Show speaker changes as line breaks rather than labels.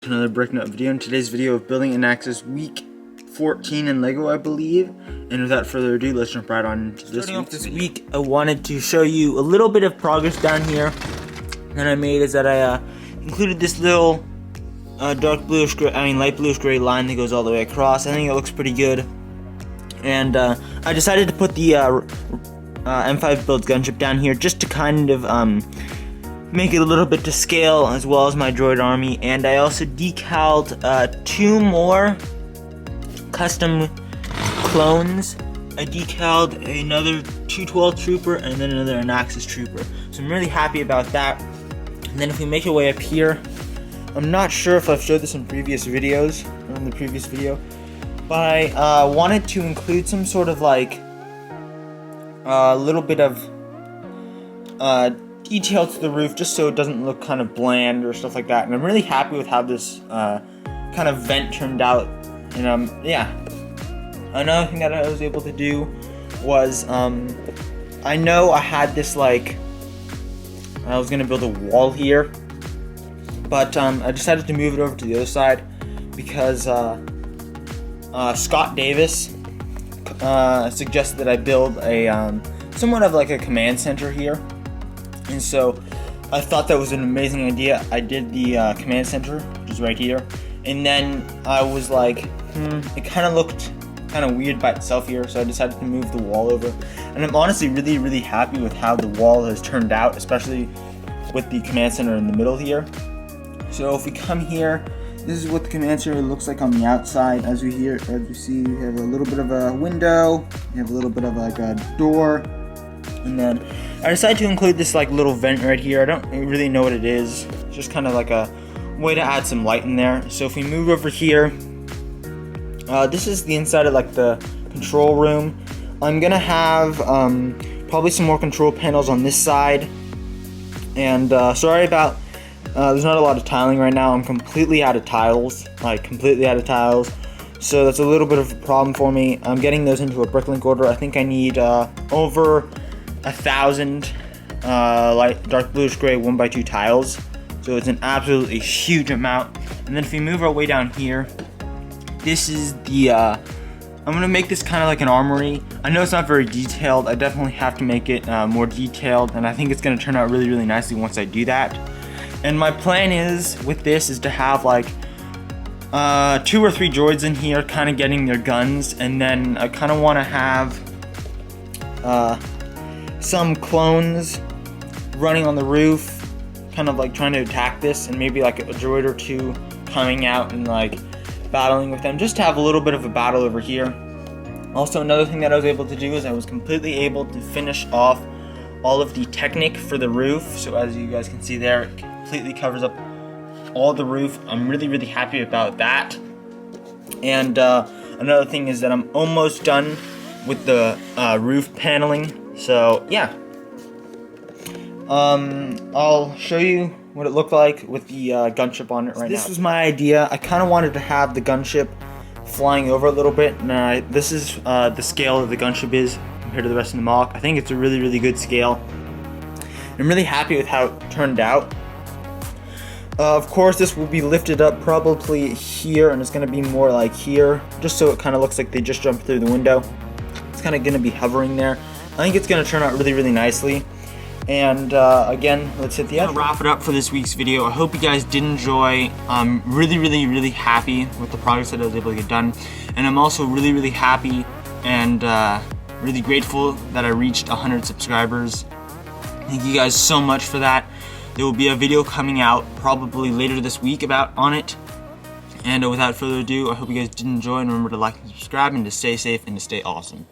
to another Brick Nut video. In today's video of building Anaxes week 14 in Lego, I believe. And without further ado, let's jump right on into this week. I wanted to show you a little bit of progress down here that I made. Is that I included this little light bluish gray line that goes all the way across. I think it looks pretty good. And I decided to put the M5 Builds gunship down here just to kind of make it a little bit to scale, as well as my droid army. And I also decaled 2 more custom clones. I decaled another 212 trooper and then another Anaxes trooper. So I'm really happy about that. And then if we make our way up here, I'm not sure if I've showed this in previous videos, or in the previous video, but I wanted to include some sort of like a little bit of detail to the roof, just so it doesn't look kind of bland or stuff like that. And I'm really happy with how this kind of vent turned out. And yeah, another thing that I was able to do was I know I had this, like, I was gonna build a wall here, but I decided to move it over to the other side because Scott Davis suggested that I build a somewhat of like a command center here. And so I thought that was an amazing idea. I did the command center, which is right here, and then I was like, it kind of looked kind of weird by itself here, so I decided to move the wall over. And I'm honestly really happy with how the wall has turned out, especially with the command center in the middle here. So if we come here, this is what the command center looks like on the outside. As we see, we have a little bit of a window, we have a little bit of like a door, and then I decided to include this like little vent right here. I don't really know what it is. It's just kind of like a way to add some light in there. So if we move over here, this is the inside of like the control room. I'm gonna have probably some more control panels on this side. And sorry about there's not a lot of tiling right now. I'm completely out of tiles, so that's a little bit of a problem for me. I'm getting those into a bricklink order. I think I need over 1,000 light dark bluish gray 1x2 tiles, so it's an absolutely huge amount. And then if we move our way down here, this is the I'm gonna make this kind of like an armory. I know it's not very detailed. I definitely have to make it more detailed, and I think it's gonna turn out really nicely once I do that. And my plan is with this is to have like 2 or 3 droids in here kind of getting their guns, and then I kind of want to have some clones running on the roof, kind of like trying to attack this, and maybe like a droid or 2 coming out and like battling with them, just to have a little bit of a battle over here. Also, another thing that I was able to do is I was completely able to finish off all of the Technic for the roof. So as you guys can see there, it completely covers up all the roof. I'm really happy about that. And another thing is that I'm almost done with the roof paneling. So yeah, I'll show you what it looked like with the gunship on it right now. This was my idea. I kind of wanted to have the gunship flying over a little bit. And this is the scale that the gunship is compared to the rest of the mock. I think it's a really good scale. I'm really happy with how it turned out. Of course, this will be lifted up probably here, and it's going to be more like here, just so it kind of looks like they just jumped through the window. It's kind of going to be hovering there. I think it's going to turn out really nicely. And again, let's hit the edge. I'm gonna wrap it up for this week's video. I hope you guys did enjoy. I'm really happy with the progress that I was able to get done, and I'm also really happy and really grateful that I reached 100 subscribers. Thank you guys so much for that. There will be a video coming out probably later this week on it. And without further ado, I hope you guys did enjoy, and remember to like and subscribe, and to stay safe and to stay awesome.